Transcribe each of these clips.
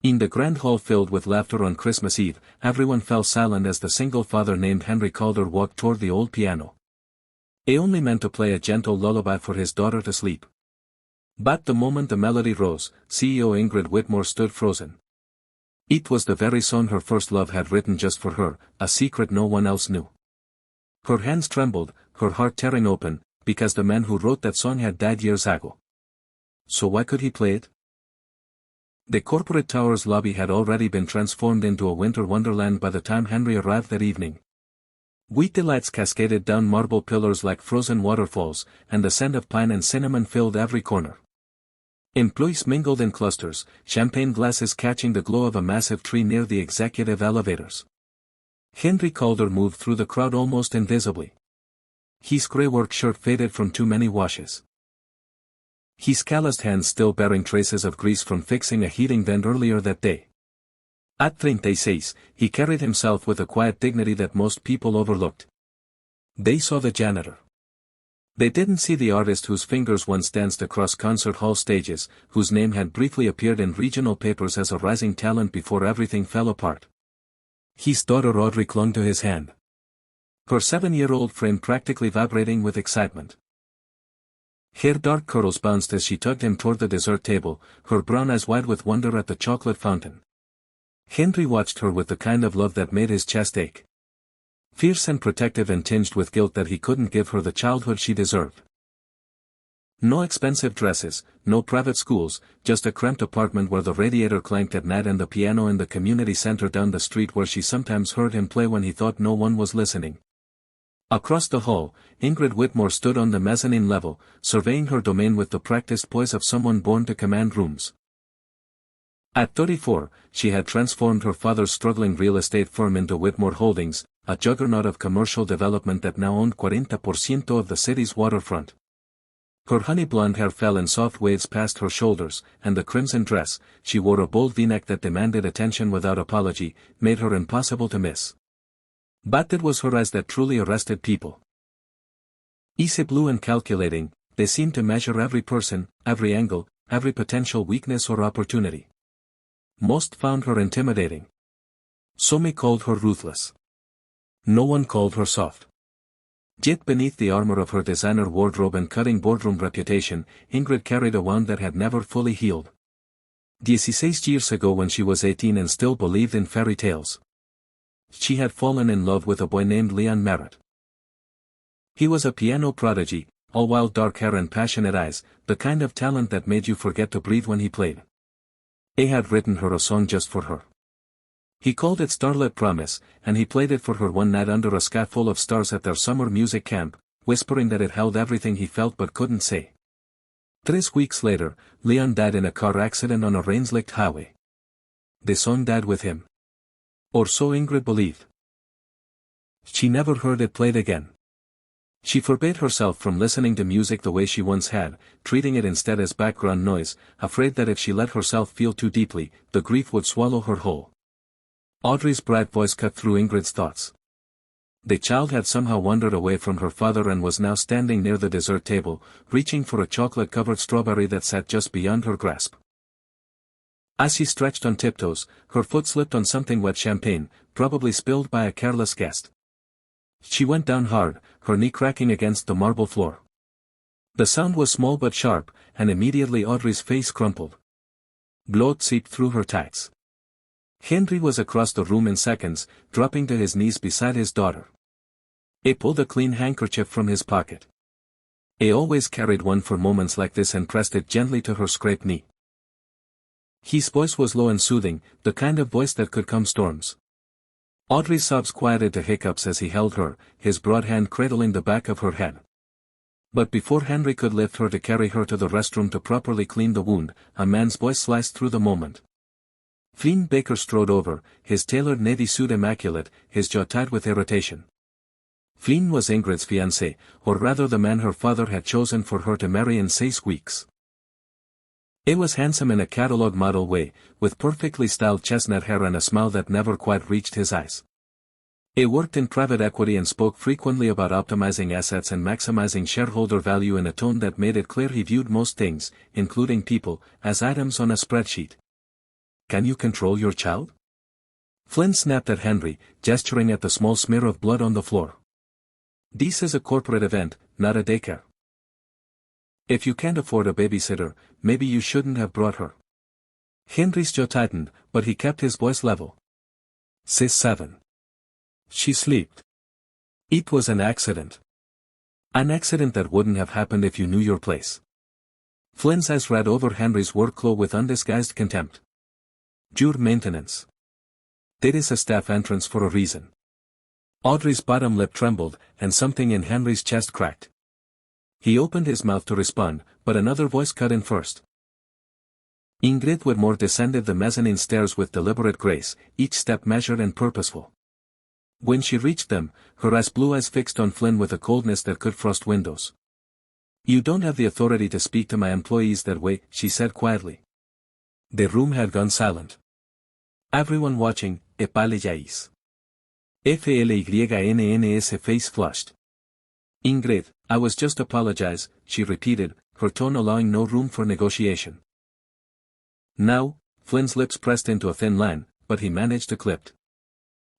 In the grand hall filled with laughter on Christmas Eve, everyone fell silent as the single father named Henry Calder walked toward the old piano. He only meant to play a gentle lullaby for his daughter to sleep. But the moment the melody rose, CEO Ingrid Whitmore stood frozen. It was the very song her first love had written just for her, a secret no one else knew. Her hands trembled, her heart tearing open, because the man who wrote that song had died years ago. So why could he play it? The corporate tower's lobby had already been transformed into a winter wonderland by the time Henry arrived that evening. Wheaty lights cascaded down marble pillars like frozen waterfalls, and the scent of pine and cinnamon filled every corner. Employees mingled in clusters, champagne glasses catching the glow of a massive tree near the executive elevators. Henry Calder moved through the crowd almost invisibly. His grey work shirt faded from too many washes. His calloused hands still bearing traces of grease from fixing a heating vent earlier that day. At 36, he carried himself with a quiet dignity that most people overlooked. They saw the janitor. They didn't see the artist whose fingers once danced across concert hall stages, whose name had briefly appeared in regional papers as a rising talent before everything fell apart. His daughter Audrey clung to his hand. Her 7-year-old frame practically vibrating with excitement. Her dark curls bounced as she tugged him toward the dessert table, her brown eyes wide with wonder at the chocolate fountain. Henry watched her with the kind of love that made his chest ache. Fierce and protective and tinged with guilt that he couldn't give her the childhood she deserved. No expensive dresses, no private schools, just a cramped apartment where the radiator clanked at night and the piano in the community center down the street where she sometimes heard him play when he thought no one was listening. Across the hall, Ingrid Whitmore stood on the mezzanine level, surveying her domain with the practiced poise of someone born to command rooms. At 34, she had transformed her father's struggling real estate firm into Whitmore Holdings, a juggernaut of commercial development that now owned 40% of the city's waterfront. Her honey blonde hair fell in soft waves past her shoulders, and the crimson dress, she wore a bold v-neck that demanded attention without apology, made her impossible to miss. But it was her eyes that truly arrested people. Easy blue and calculating, they seemed to measure every person, every angle, every potential weakness or opportunity. Most found her intimidating. Some called her ruthless. No one called her soft. Yet beneath the armor of her designer wardrobe and cutting boardroom reputation, Ingrid carried a wound that had never fully healed. 16 years ago when she was 18 and still believed in fairy tales. She had fallen in love with a boy named Leon Merritt. He was a piano prodigy, all wild dark hair and passionate eyes, the kind of talent that made you forget to breathe when he played. He had written her a song just for her. He called it Starlit Promise, and he played it for her one night under a sky full of stars at their summer music camp, whispering that it held everything he felt but couldn't say. 3 weeks later, Leon died in a car accident on a rain-slicked highway. The song died with him. Or so Ingrid believed. She never heard it played again. She forbade herself from listening to music the way she once had, treating it instead as background noise, afraid that if she let herself feel too deeply, the grief would swallow her whole. Audrey's bright voice cut through Ingrid's thoughts. The child had somehow wandered away from her father and was now standing near the dessert table, reaching for a chocolate-covered strawberry that sat just beyond her grasp. As she stretched on tiptoes, her foot slipped on something wet champagne, probably spilled by a careless guest. She went down hard, her knee cracking against the marble floor. The sound was small but sharp, and immediately Audrey's face crumpled. Blood seeped through her tights. Henry was across the room in seconds, dropping to his knees beside his daughter. He pulled a clean handkerchief from his pocket. He always carried one for moments like this and pressed it gently to her scraped knee. His voice was low and soothing, the kind of voice that could calm storms. Audrey's sobs quieted to hiccups as he held her, his broad hand cradling the back of her head. But before Henry could lift her to carry her to the restroom to properly clean the wound, a man's voice sliced through the moment. Flynn Baker strode over, his tailored navy suit immaculate, his jaw tight with irritation. Flynn was Ingrid's fiancé, or rather the man her father had chosen for her to marry in 6 weeks. He was handsome in a catalog model way, with perfectly styled chestnut hair and a smile that never quite reached his eyes. He worked in private equity and spoke frequently about optimizing assets and maximizing shareholder value in a tone that made it clear he viewed most things, including people, as items on a spreadsheet. can you control your child? Flynn snapped at Henry, gesturing at the small smear of blood on the floor. This is a corporate event, not a daycare. If you can't afford a babysitter, maybe you shouldn't have brought her. Henry's jaw tightened, but he kept his voice level. Sis 7. She slept. It was an accident. An accident that wouldn't have happened if you knew your place. Flynn's eyes read over Henry's workflow with undisguised contempt. Your maintenance. There is a staff entrance for a reason. Audrey's bottom lip trembled, and something in Henry's chest cracked. He opened his mouth to respond, but another voice cut in first. Ingrid Whitmore descended the mezzanine stairs with deliberate grace, each step measured and purposeful. When she reached them, her blue eyes fixed on Flynn with a coldness that could frost windows. You don't have the authority to speak to my employees that way, she said quietly. The room had gone silent. Everyone watching, apologise. FLYNNS face flushed. Ingrid, I was just apologize, she repeated, her tone allowing no room for negotiation. Now, Flynn's lips pressed into a thin line, but he managed to clip.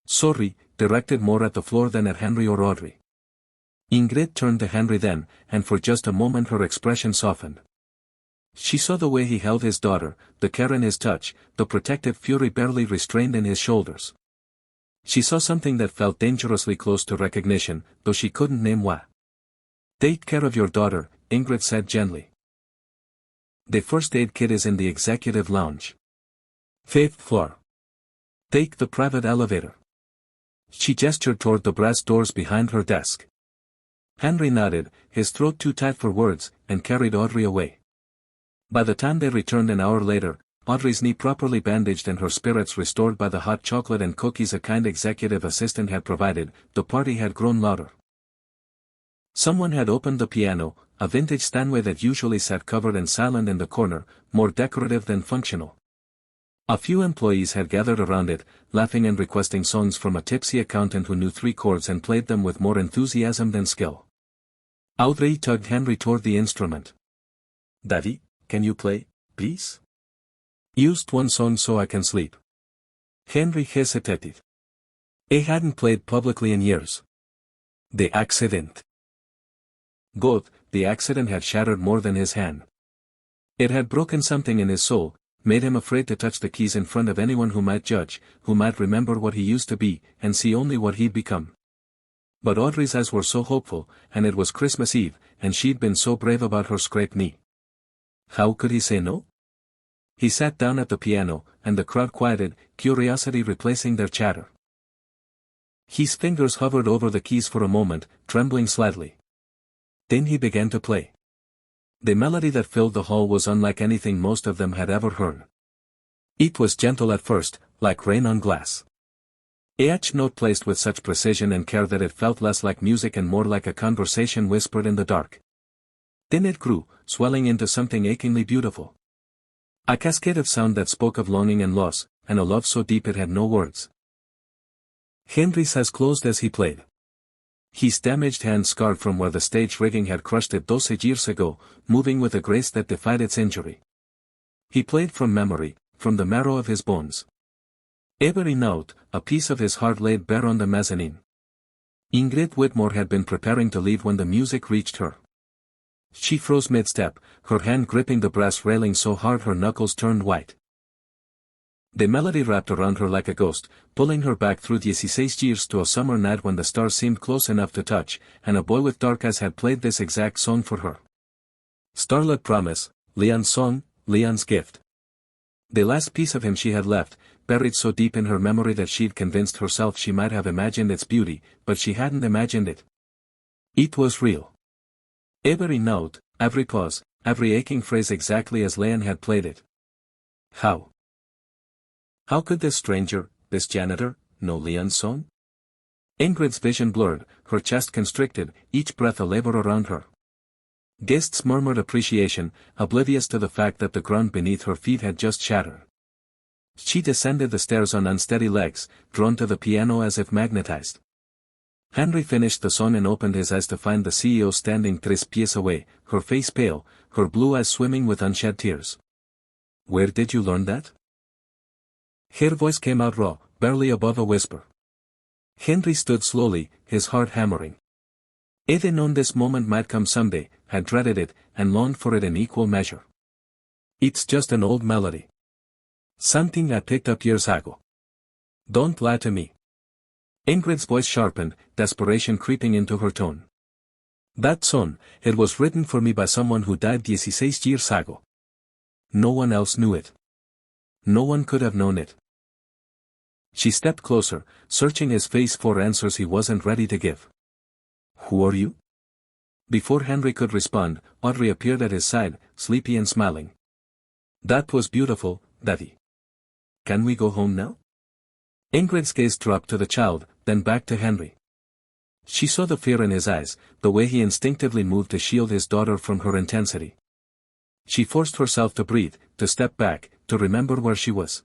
Sorry, directed more at the floor than at Henry or Audrey. Ingrid turned to Henry then, and for just a moment her expression softened. She saw the way he held his daughter, the care in his touch, the protective fury barely restrained in his shoulders. She saw something that felt dangerously close to recognition, though she couldn't name what. Take care of your daughter, Ingrid said gently. The first aid kit is in the executive lounge. 5th floor. Take the private elevator. She gestured toward the brass doors behind her desk. Henry nodded, his throat too tight for words, and carried Audrey away. By the time they returned an hour later, Audrey's knee properly bandaged and her spirits restored by the hot chocolate and cookies a kind executive assistant had provided, the party had grown louder. Someone had opened the piano, a vintage Steinway that usually sat covered and silent in the corner, more decorative than functional. A few employees had gathered around it, laughing and requesting songs from a tipsy accountant who knew 3 chords and played them with more enthusiasm than skill. Audrey tugged Henry toward the instrument. Daddy, can you play, please? Used one song so I can sleep. Henry hesitated. He hadn't played publicly in years. The accident. God, the accident had shattered more than his hand. It had broken something in his soul, made him afraid to touch the keys in front of anyone who might judge, who might remember what he used to be, and see only what he'd become. But Audrey's eyes were so hopeful, and it was Christmas Eve, and she'd been so brave about her scraped knee. How could he say no? He sat down at the piano, and the crowd quieted, curiosity replacing their chatter. His fingers hovered over the keys for a moment, trembling slightly. Then he began to play. The melody that filled the hall was unlike anything most of them had ever heard. It was gentle at first, like rain on glass. Each note placed with such precision and care that it felt less like music and more like a conversation whispered in the dark. Then it grew, swelling into something achingly beautiful. A cascade of sound that spoke of longing and loss, and a love so deep it had no words. Henry's eyes closed as he played. His damaged hand scarred from where the stage rigging had crushed it 12 years ago, moving with a grace that defied its injury. He played from memory, from the marrow of his bones. Every note, a piece of his heart laid bare on the mezzanine. Ingrid Whitmore had been preparing to leave when the music reached her. She froze mid-step, her hand gripping the brass railing so hard her knuckles turned white. The melody wrapped around her like a ghost, pulling her back through 16 years to a summer night when the stars seemed close enough to touch, and a boy with dark eyes had played this exact song for her. Starlit Promise, Leon's song, Leon's gift. The last piece of him she had left, buried so deep in her memory that she'd convinced herself she might have imagined its beauty, but she hadn't imagined it. It was real. Every note, every pause, every aching phrase exactly as Leon had played it. How? How could this stranger, this janitor, know Leon's song? Ingrid's vision blurred, her chest constricted, each breath a labor around her. Guests murmured appreciation, oblivious to the fact that the ground beneath her feet had just shattered. She descended the stairs on unsteady legs, drawn to the piano as if magnetized. Henry finished the song and opened his eyes to find the CEO standing 3 pies away, her face pale, her blue eyes swimming with unshed tears. Where did you learn that? Her voice came out raw, barely above a whisper. Henry stood slowly, his heart hammering. He'd known this moment might come someday, had dreaded it, and longed for it in equal measure. It's just an old melody. Something I picked up years ago. Don't lie to me. Ingrid's voice sharpened, desperation creeping into her tone. That song, it was written for me by someone who died 16 years ago. No one else knew it. No one could have known it. She stepped closer, searching his face for answers he wasn't ready to give. Who are you? Before Henry could respond, Audrey appeared at his side, sleepy and smiling. That was beautiful, Daddy. Can we go home now? Ingrid's gaze dropped to the child, then back to Henry. She saw the fear in his eyes, the way he instinctively moved to shield his daughter from her intensity. She forced herself to breathe, to step back, to remember where she was.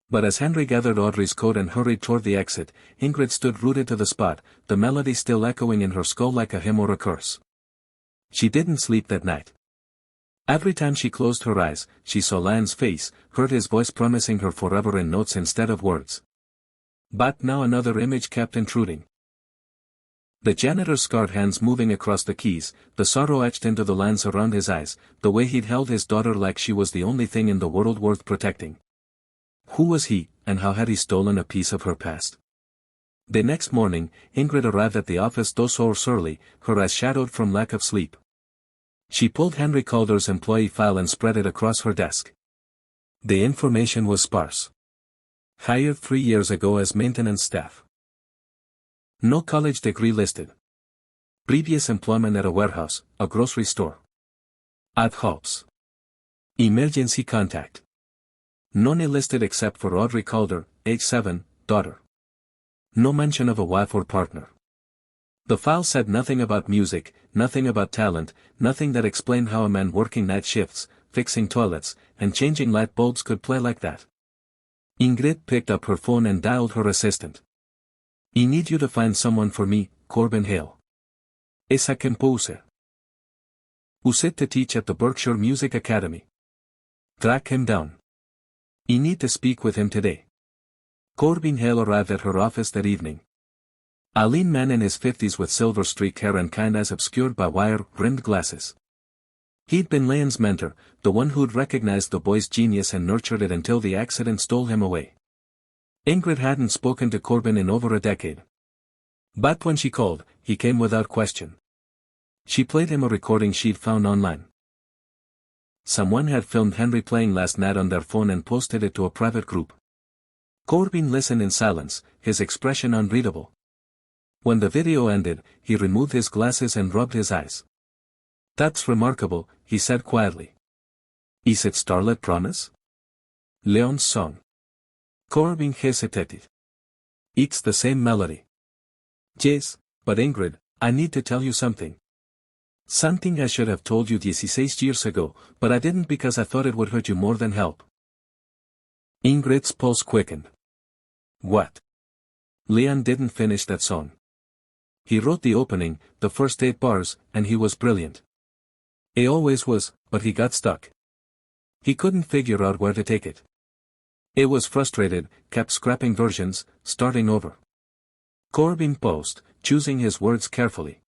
But as Henry gathered Audrey's coat and hurried toward the exit, Ingrid stood rooted to the spot, the melody still echoing in her skull like a hymn or a curse. She didn't sleep that night. Every time she closed her eyes, she saw Lan's face, heard his voice promising her forever in notes instead of words. But now another image kept intruding. The janitor's scarred hands moving across the keys, the sorrow etched into the lines around his eyes, the way he'd held his daughter like she was the only thing in the world worth protecting. Who was he, and how had he stolen a piece of her past? The next morning, Ingrid arrived at the office 2 hours early, her eyes shadowed from lack of sleep. She pulled Henry Calder's employee file and spread it across her desk. The information was sparse. Hired 3 years ago as maintenance staff. No college degree listed. Previous employment at a warehouse, a grocery store. Ad hocs. Emergency contact. None listed except for Audrey Calder, age 7, daughter. No mention of a wife or partner. The file said nothing about music, nothing about talent, nothing that explained how a man working night shifts, fixing toilets, and changing light bulbs could play like that. Ingrid picked up her phone and dialed her assistant. I need you to find someone for me, Corbin Hale. Es a composer. Used to teach at the Berkshire Music Academy. Track him down. I need to speak with him today. Corbin Hale arrived at her office that evening. A lean man in his 50s with silver-streaked hair and kind eyes obscured by wire-rimmed glasses. He'd been Lan's mentor, the one who'd recognized the boy's genius and nurtured it until the accident stole him away. Ingrid hadn't spoken to Corbin in over a decade. But when she called, he came without question. She played him a recording she'd found online. Someone had filmed Henry playing last night on their phone and posted it to a private group. Corbin listened in silence, his expression unreadable. When the video ended, he removed his glasses and rubbed his eyes. That's remarkable, he said quietly. Is it Starlit Promise? Leon's song. Corbin hesitated. It's the same melody. Yes, but Ingrid, I need to tell you something. Something I should have told you 16 years ago, but I didn't because I thought it would hurt you more than help. Ingrid's pulse quickened. What? Leon didn't finish that song. He wrote the opening, the first 8 bars, and he was brilliant. He always was, but he got stuck. He couldn't figure out where to take it. He was frustrated, kept scrapping versions, starting over. Corbin paused, choosing his words carefully.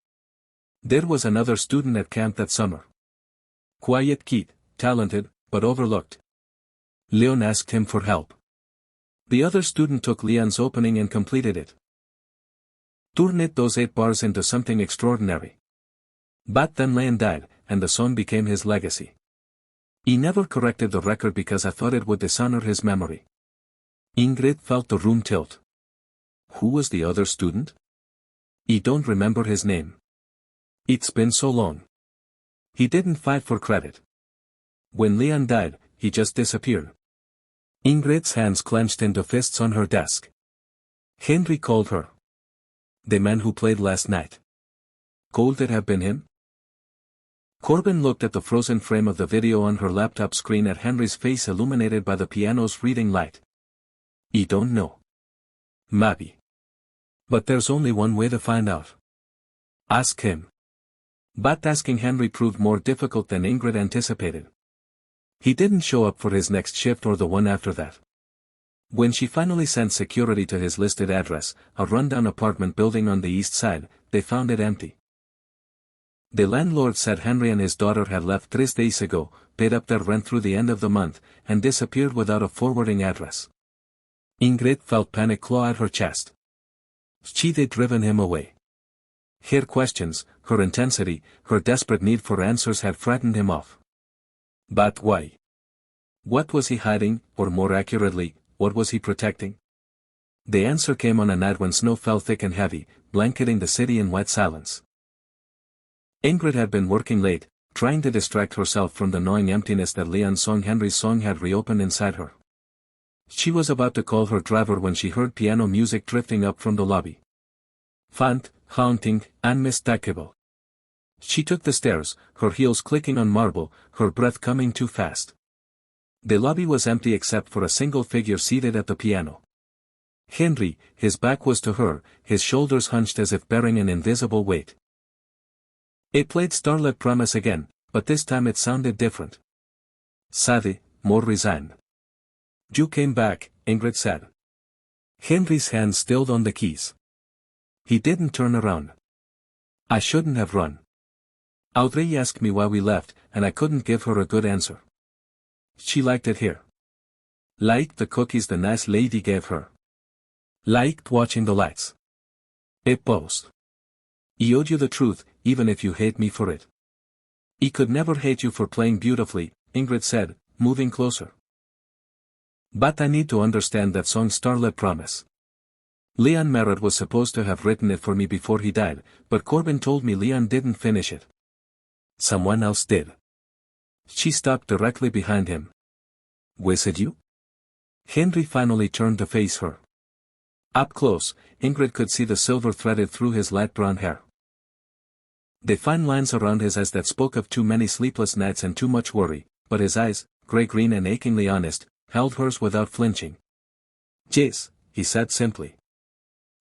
There was another student at camp that summer. Quiet kid, talented, but overlooked. Leon asked him for help. The other student took Leon's opening and completed it. Turned those 8 bars into something extraordinary. But then Leon died, and the song became his legacy. He never corrected the record because I thought it would dishonor his memory. Ingrid felt the room tilt. Who was the other student? I don't remember his name. It's been so long. He didn't fight for credit. When Leon died, he just disappeared. Ingrid's hands clenched into fists on her desk. Henry called her. The man who played last night. Could it have been him? Corbin looked at the frozen frame of the video on her laptop screen at Henry's face illuminated by the piano's reading light. I don't know. Maybe. But there's only one way to find out. Ask him. But asking Henry proved more difficult than Ingrid anticipated. He didn't show up for his next shift or the one after that. When she finally sent security to his listed address, a rundown apartment building on the east side, they found it empty. The landlord said Henry and his daughter had left 3 days ago, paid up their rent through the end of the month, and disappeared without a forwarding address. Ingrid felt panic claw at her chest. She'd driven him away. Her questions, her intensity, her desperate need for answers had frightened him off. But why? What was he hiding, or more accurately, what was he protecting? The answer came on a night when snow fell thick and heavy, blanketing the city in wet silence. Ingrid had been working late, trying to distract herself from the gnawing emptiness that Leon's song Henry's song had reopened inside her. She was about to call her driver when she heard piano music drifting up from the lobby. Faint, haunting, unmistakable. She took the stairs, her heels clicking on marble, her breath coming too fast. The lobby was empty except for a single figure seated at the piano. Henry, his back was to her, his shoulders hunched as if bearing an invisible weight. It played Starlit Promise again, but this time it sounded different. Savvy, more resigned. You came back, Ingrid said. Henry's hand stilled on the keys. He didn't turn around. I shouldn't have run. Audrey asked me why we left, and I couldn't give her a good answer. She liked it here. Liked the cookies the nice lady gave her. Liked watching the lights. It paused. I owed you the truth, even if you hate me for it. I could never hate you for playing beautifully, Ingrid said, moving closer. But I need to understand that song Starlit Promise. Leon Merritt was supposed to have written it for me before he died, but Corbin told me Leon didn't finish it. Someone else did. She stopped directly behind him. Was it you? Henry finally turned to face her. Up close, Ingrid could see the silver threaded through his light brown hair. The fine lines around his eyes that spoke of too many sleepless nights and too much worry, but his eyes, gray-green and achingly honest, held hers without flinching. Yes, he said simply.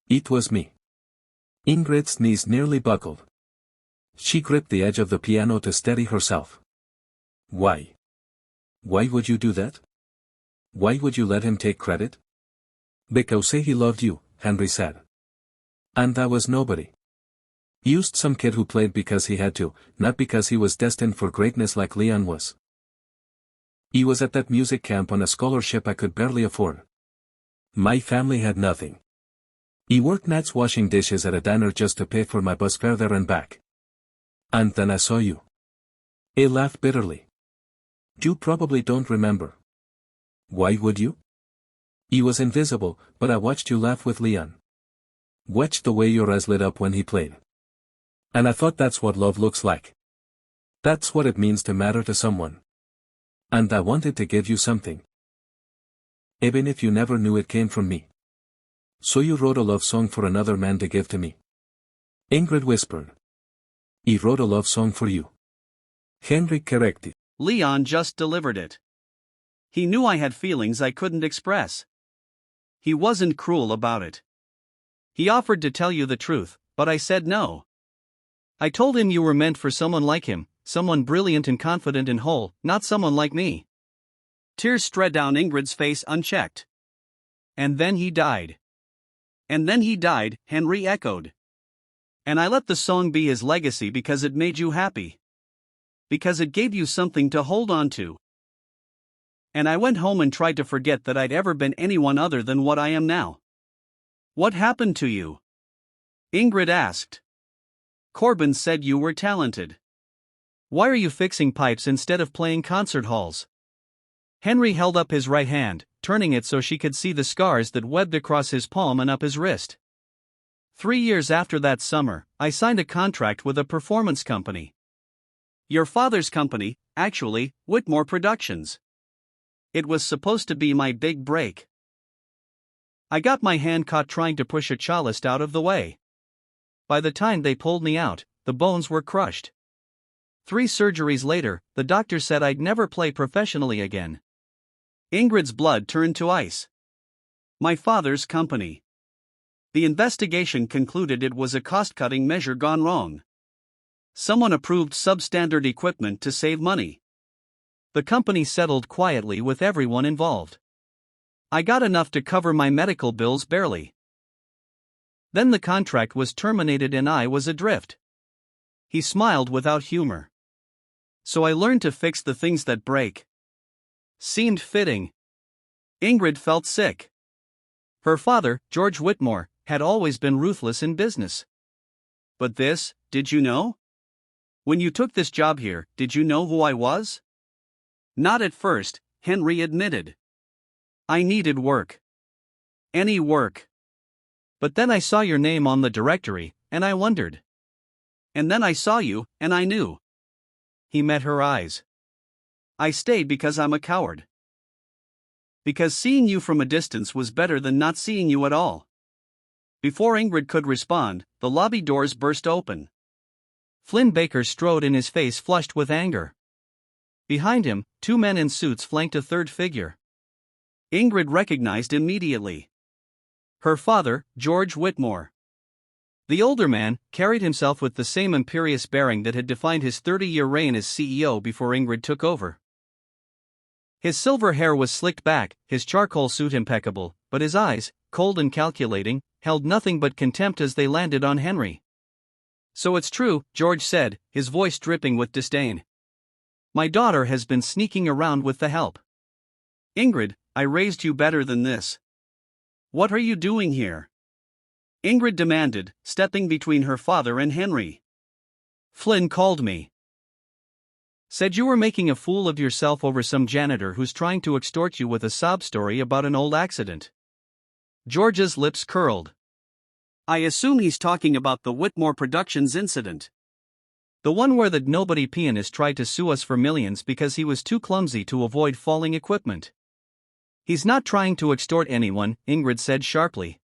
It was me. Ingrid's knees nearly buckled. She gripped the edge of the piano to steady herself. Why? Why would you do that? Why would you let him take credit? Because he loved you, Henry said. And I was nobody. Used some kid who played because he had to, not because he was destined for greatness like Leon was. He was at that music camp on a scholarship I could barely afford. My family had nothing. He worked nights washing dishes at a diner just to pay for my bus fare there and back. And then I saw you. He laughed bitterly. You probably don't remember. Why would you? He was invisible, but I watched you laugh with Leon. Watched the way your eyes lit up when he played. And I thought that's what love looks like. That's what it means to matter to someone. And I wanted to give you something. Even if you never knew it came from me. So you wrote a love song for another man to give to me. Ingrid whispered. He wrote a love song for you. Henry corrected. Leon just delivered it. He knew I had feelings I couldn't express. He wasn't cruel about it. He offered to tell you the truth, but I said no. I told him you were meant for someone like him, someone brilliant and confident and whole, not someone like me. Tears streamed down Ingrid's face unchecked. And then he died. And then he died, Henry echoed. And I let the song be his legacy because it made you happy. Because it gave you something to hold on to. And I went home and tried to forget that I'd ever been anyone other than what I am now. What happened to you? Ingrid asked. Corbin said you were talented. Why are you fixing pipes instead of playing concert halls? Henry held up his right hand, turning it so she could see the scars that webbed across his palm and up his wrist. 3 years after that summer, I signed a contract with a performance company. Your father's company, actually, Whitmore Productions. It was supposed to be my big break. I got my hand caught trying to push a cellist out of the way. By the time they pulled me out, the bones were crushed. 3 surgeries later, the doctor said I'd never play professionally again. Ingrid's blood turned to ice. My father's company. The investigation concluded it was a cost-cutting measure gone wrong. Someone approved substandard equipment to save money. The company settled quietly with everyone involved. I got enough to cover my medical bills barely. Then the contract was terminated and I was adrift. He smiled without humor. So I learned to fix the things that break. Seemed fitting. Ingrid felt sick. Her father, George Whitmore, had always been ruthless in business. But this, did you know? When you took this job here, did you know who I was? Not at first, Henry admitted. I needed work. Any work. But then I saw your name on the directory, and I wondered. And then I saw you, and I knew. He met her eyes. I stayed because I'm a coward. Because seeing you from a distance was better than not seeing you at all. Before Ingrid could respond, the lobby doors burst open. Flynn Baker strode in, his face flushed with anger. Behind him, two men in suits flanked a third figure. Ingrid recognized immediately. Her father, George Whitmore. The older man carried himself with the same imperious bearing that had defined his 30-year reign as CEO before Ingrid took over. His silver hair was slicked back, his charcoal suit impeccable, but his eyes, cold and calculating, held nothing but contempt as they landed on Henry. So it's true, George said, his voice dripping with disdain. My daughter has been sneaking around with the help. Ingrid, I raised you better than this. What are you doing here? Ingrid demanded, stepping between her father and Henry. Flynn called me. Said you were making a fool of yourself over some janitor who's trying to extort you with a sob story about an old accident. George's lips curled. I assume he's talking about the Whitmore Productions incident. The one where the nobody pianist tried to sue us for millions because he was too clumsy to avoid falling equipment. He's not trying to extort anyone, Ingrid said sharply.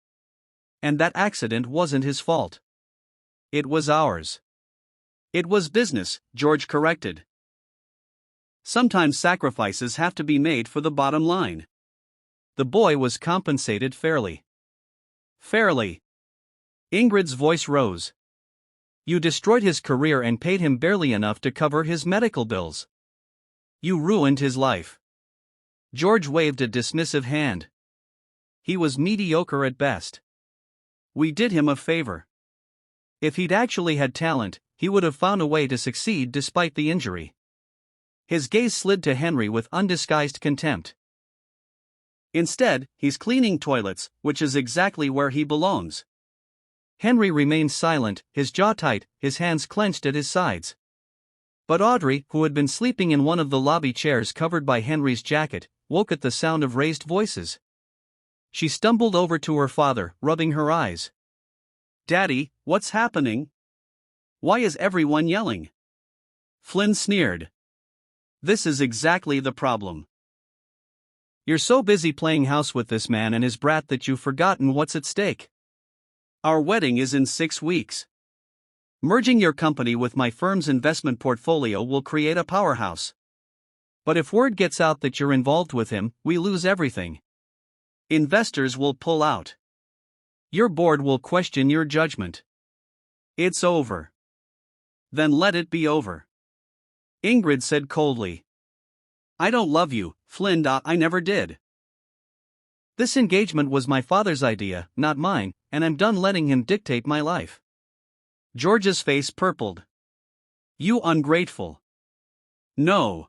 And that accident wasn't his fault. It was ours. It was business, George corrected. Sometimes sacrifices have to be made for the bottom line. The boy was compensated fairly. Fairly. Ingrid's voice rose. You destroyed his career and paid him barely enough to cover his medical bills. You ruined his life. George waved a dismissive hand. He was mediocre at best. We did him a favor. If he'd actually had talent, he would have found a way to succeed despite the injury. His gaze slid to Henry with undisguised contempt. Instead, he's cleaning toilets, which is exactly where he belongs. Henry remained silent, his jaw tight, his hands clenched at his sides. But Audrey, who had been sleeping in one of the lobby chairs covered by Henry's jacket, woke at the sound of raised voices. She stumbled over to her father, rubbing her eyes. Daddy, what's happening? Why is everyone yelling? Flynn sneered. This is exactly the problem. You're so busy playing house with this man and his brat that you've forgotten what's at stake. Our wedding is in 6 weeks. Merging your company with my firm's investment portfolio will create a powerhouse. But if word gets out that you're involved with him, we lose everything. Investors will pull out. Your board will question your judgment. It's over. Then let it be over. Ingrid said coldly. I don't love you, Flynn. I never did. This engagement was my father's idea, not mine, and I'm done letting him dictate my life. George's face purpled. You ungrateful. No.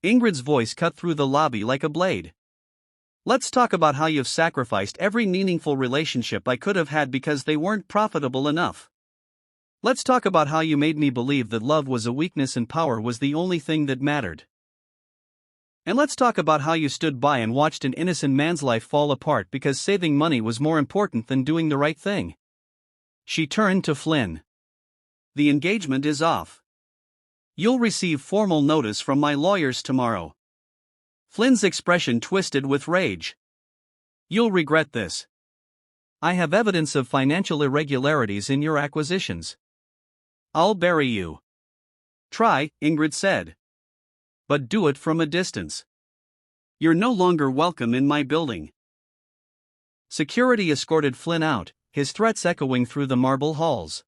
Ingrid's voice cut through the lobby like a blade. Let's talk about how you've sacrificed every meaningful relationship I could have had because they weren't profitable enough. Let's talk about how you made me believe that love was a weakness and power was the only thing that mattered. And let's talk about how you stood by and watched an innocent man's life fall apart because saving money was more important than doing the right thing. She turned to Flynn. The engagement is off. You'll receive formal notice from my lawyers tomorrow. Flynn's expression twisted with rage. You'll regret this. I have evidence of financial irregularities in your acquisitions. I'll bury you. Try, Ingrid said. But do it from a distance. You're no longer welcome in my building. Security escorted Flynn out, his threats echoing through the marble halls.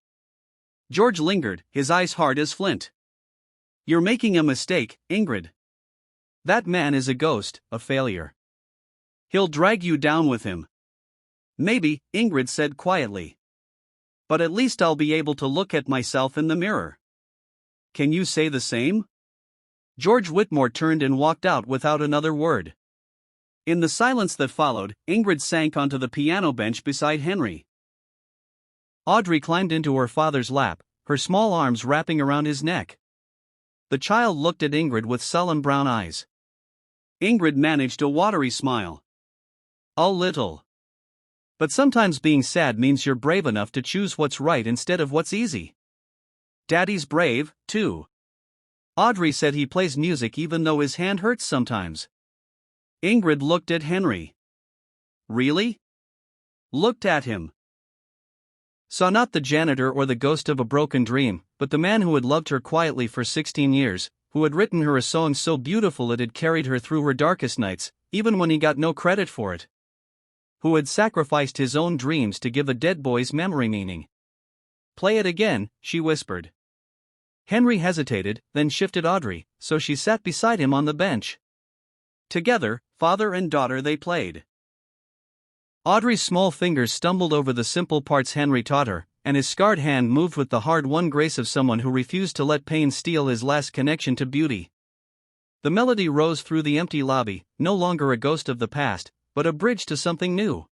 George lingered, his eyes hard as flint. You're making a mistake, Ingrid. That man is a ghost, a failure. He'll drag you down with him. Maybe, Ingrid said quietly. But at least I'll be able to look at myself in the mirror. Can you say the same? George Whitmore turned and walked out without another word. In the silence that followed, Ingrid sank onto the piano bench beside Henry. Audrey climbed into her father's lap, her small arms wrapping around his neck. The child looked at Ingrid with sullen brown eyes. Ingrid managed a watery smile. A little. But sometimes being sad means you're brave enough to choose what's right instead of what's easy. Daddy's brave, too. Audrey said he plays music even though his hand hurts sometimes. Ingrid looked at Henry. Really? Looked at him. Saw not the janitor or the ghost of a broken dream, but the man who had loved her quietly for 16 years, who had written her a song so beautiful it had carried her through her darkest nights, even when he got no credit for it. Who had sacrificed his own dreams to give a dead boy's memory meaning. Play it again, she whispered. Henry hesitated, then shifted Audrey, so she sat beside him on the bench. Together, father and daughter, they played. Audrey's small fingers stumbled over the simple parts Henry taught her, and his scarred hand moved with the hard-won grace of someone who refused to let pain steal his last connection to beauty. The melody rose through the empty lobby, no longer a ghost of the past, but a bridge to something new.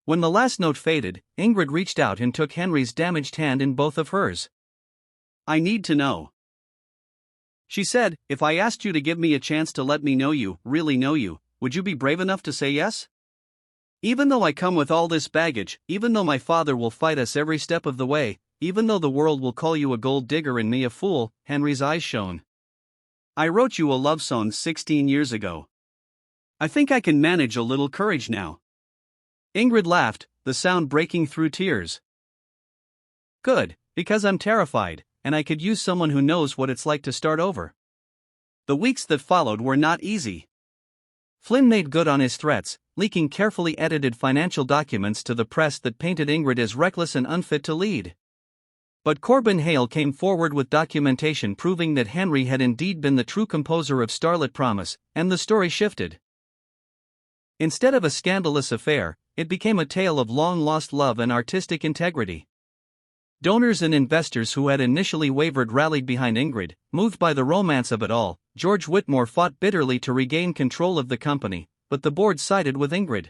When the last note faded, Ingrid reached out and took Henry's damaged hand in both of hers. I need to know. She said, if I asked you to give me a chance to let me know you, really know you, would you be brave enough to say yes? Even though I come with all this baggage, even though my father will fight us every step of the way, even though the world will call you a gold digger and me a fool, Henry's eyes shone. I wrote you a love song 16 years ago. I think I can manage a little courage now. Ingrid laughed, the sound breaking through tears. Good, because I'm terrified, and I could use someone who knows what it's like to start over. The weeks that followed were not easy. Flynn made good on his threats, leaking carefully edited financial documents to the press that painted Ingrid as reckless and unfit to lead. But Corbin Hale came forward with documentation proving that Henry had indeed been the true composer of Starlit Promise, and the story shifted. Instead of a scandalous affair, it became a tale of long-lost love and artistic integrity. Donors and investors who had initially wavered rallied behind Ingrid, moved by the romance of it all. George Whitmore fought bitterly to regain control of the company, but the board sided with Ingrid.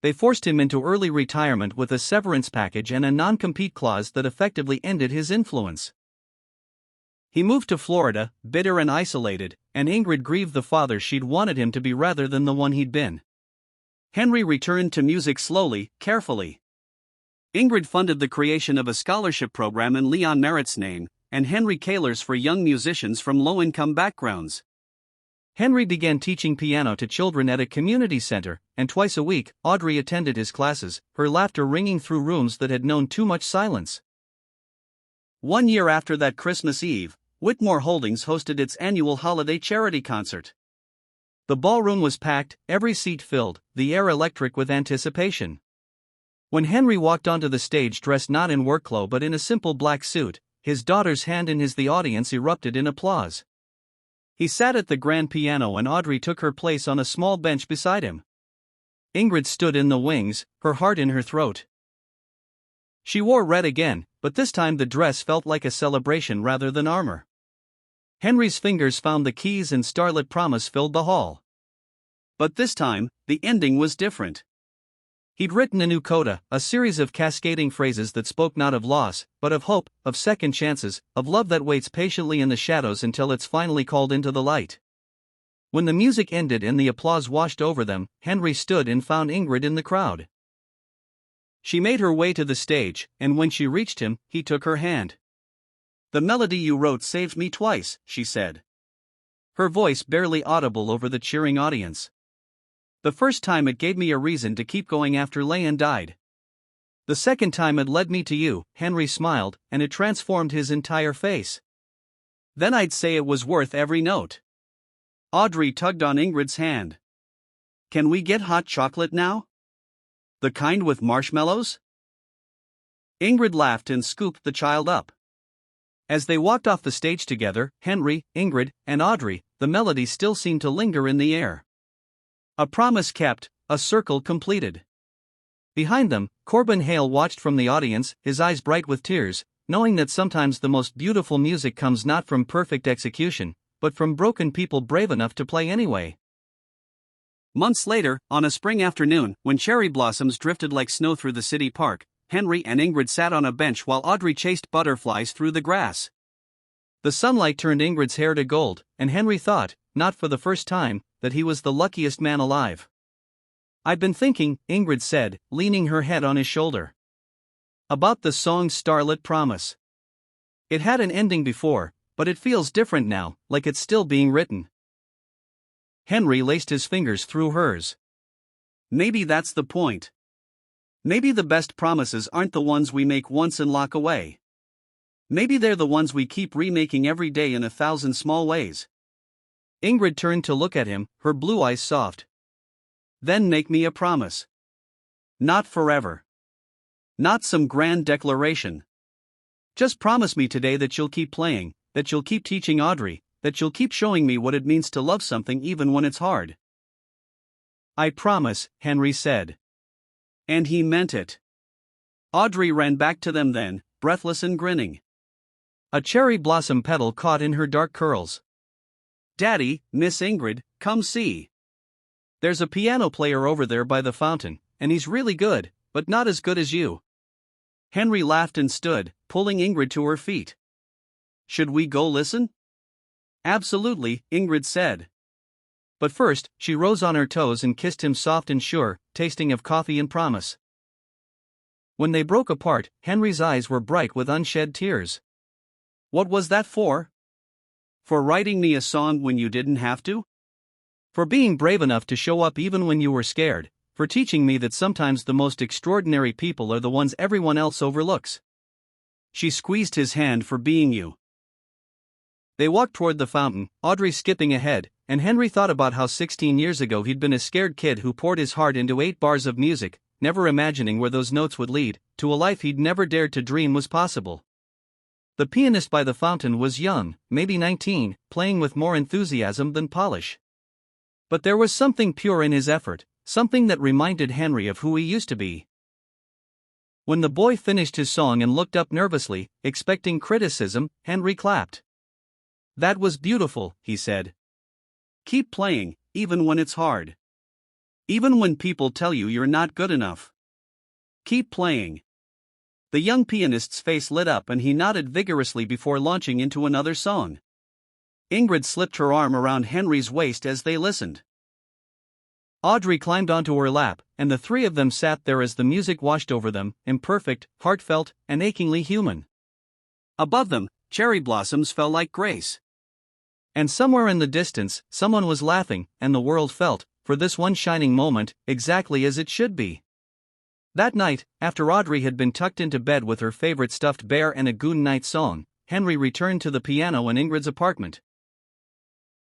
They forced him into early retirement with a severance package and a non-compete clause that effectively ended his influence. He moved to Florida, bitter and isolated, and Ingrid grieved the father she'd wanted him to be rather than the one he'd been. Henry returned to music slowly, carefully. Ingrid funded the creation of a scholarship program in Leon Merritt's name, and Henry Calder's for young musicians from low-income backgrounds. Henry began teaching piano to children at a community center, and twice a week, Audrey attended his classes, her laughter ringing through rooms that had known too much silence. 1 year after that Christmas Eve, Whitmore Holdings hosted its annual holiday charity concert. The ballroom was packed, every seat filled, the air electric with anticipation. When Henry walked onto the stage dressed not in work clothes but in a simple black suit, his daughter's hand in his, the audience erupted in applause. He sat at the grand piano and Audrey took her place on a small bench beside him. Ingrid stood in the wings, her heart in her throat. She wore red again, but this time the dress felt like a celebration rather than armor. Henry's fingers found the keys and Starlit Promise filled the hall. But this time, the ending was different. He'd written a new coda, a series of cascading phrases that spoke not of loss, but of hope, of second chances, of love that waits patiently in the shadows until it's finally called into the light. When the music ended and the applause washed over them, Henry stood and found Ingrid in the crowd. She made her way to the stage, and when she reached him, he took her hand. "The melody you wrote saved me twice," she said. Her voice barely audible over the cheering audience. "The first time it gave me a reason to keep going after Leon died. The second time it led me to you," Henry smiled, and it transformed his entire face. "Then I'd say it was worth every note." Audrey tugged on Ingrid's hand. "Can we get hot chocolate now? The kind with marshmallows?" Ingrid laughed and scooped the child up. As they walked off the stage together, Henry, Ingrid, and Audrey, the melody still seemed to linger in the air. A promise kept, a circle completed. Behind them, Corbin Hale watched from the audience, his eyes bright with tears, knowing that sometimes the most beautiful music comes not from perfect execution, but from broken people brave enough to play anyway. Months later, on a spring afternoon, when cherry blossoms drifted like snow through the city park, Henry and Ingrid sat on a bench while Audrey chased butterflies through the grass. The sunlight turned Ingrid's hair to gold, and Henry thought, not for the first time, that he was the luckiest man alive. "I've been thinking," Ingrid said, leaning her head on his shoulder, "about the song's starlit promise. It had an ending before, but it feels different now, like it's still being written." Henry laced his fingers through hers. "Maybe that's the point. Maybe the best promises aren't the ones we make once and lock away. Maybe they're the ones we keep remaking every day in 1,000 small ways." Ingrid turned to look at him, her blue eyes soft. "Then make me a promise. Not forever. Not some grand declaration. Just promise me today that you'll keep playing, that you'll keep teaching Audrey, that you'll keep showing me what it means to love something even when it's hard." "I promise," Henry said. And he meant it. Audrey ran back to them then, breathless and grinning. A cherry blossom petal caught in her dark curls. "Daddy, Miss Ingrid, come see. There's a piano player over there by the fountain, and he's really good, but not as good as you." Henry laughed and stood, pulling Ingrid to her feet. "Should we go listen?" "Absolutely," Ingrid said. But first, she rose on her toes and kissed him soft and sure, tasting of coffee and promise. When they broke apart, Henry's eyes were bright with unshed tears. "What was that for? For writing me a song when you didn't have to? For being brave enough to show up even when you were scared, for teaching me that sometimes the most extraordinary people are the ones everyone else overlooks." She squeezed his hand. "For being you." They walked toward the fountain, Audrey skipping ahead, and Henry thought about how 16 years ago he'd been a scared kid who poured his heart into 8 bars of music, never imagining where those notes would lead, to a life he'd never dared to dream was possible. The pianist by the fountain was young, maybe 19, playing with more enthusiasm than polish. But there was something pure in his effort, something that reminded Henry of who he used to be. When the boy finished his song and looked up nervously, expecting criticism, Henry clapped. "That was beautiful," he said. "Keep playing, even when it's hard. Even when people tell you you're not good enough. Keep playing." The young pianist's face lit up and he nodded vigorously before launching into another song. Ingrid slipped her arm around Henry's waist as they listened. Audrey climbed onto her lap, and the three of them sat there as the music washed over them, imperfect, heartfelt, and achingly human. Above them, cherry blossoms fell like grace. And somewhere in the distance, someone was laughing, and the world felt, for this one shining moment, exactly as it should be. That night, after Audrey had been tucked into bed with her favorite stuffed bear and a Goon Night song, Henry returned to the piano in Ingrid's apartment.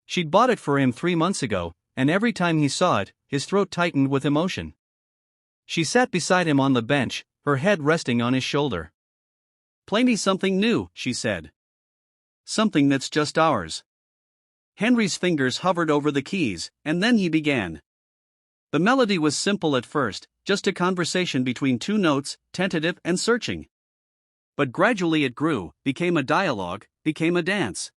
She'd bought it for him 3 months ago, and every time he saw it, his throat tightened with emotion. She sat beside him on the bench, her head resting on his shoulder. "Play me something new," she said. "Something that's just ours." Henry's fingers hovered over the keys, and then he began. The melody was simple at first, just a conversation between 2 notes, tentative and searching. But gradually it grew, became a dialogue, became a dance.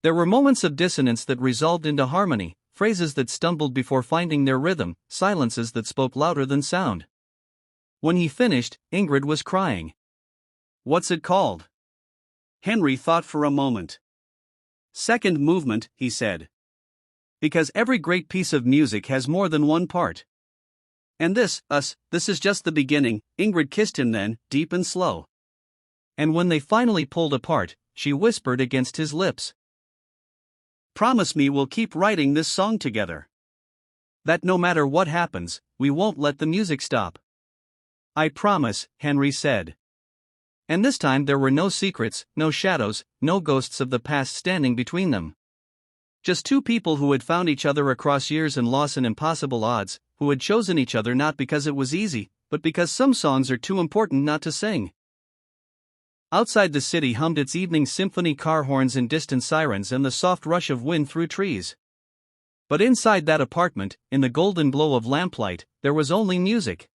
There were moments of dissonance that resolved into harmony, phrases that stumbled before finding their rhythm, silences that spoke louder than sound. When he finished, Ingrid was crying. "What's it called?" Henry thought for a moment. "Second movement," he said. "Because every great piece of music has more than one part. And this is just the beginning." Ingrid kissed him then, deep and slow. And when they finally pulled apart, she whispered against his lips. "Promise me we'll keep writing this song together. That no matter what happens, we won't let the music stop." "I promise," Henry said. And this time there were no secrets, no shadows, no ghosts of the past standing between them. Just 2 people who had found each other across years and loss and impossible odds, who had chosen each other not because it was easy, but because some songs are too important not to sing. Outside the city hummed its evening symphony, car horns and distant sirens and the soft rush of wind through trees. But inside that apartment, in the golden glow of lamplight, there was only music.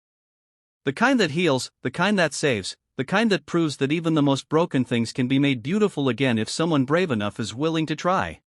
The kind that heals, the kind that saves, the kind that proves that even the most broken things can be made beautiful again if someone brave enough is willing to try.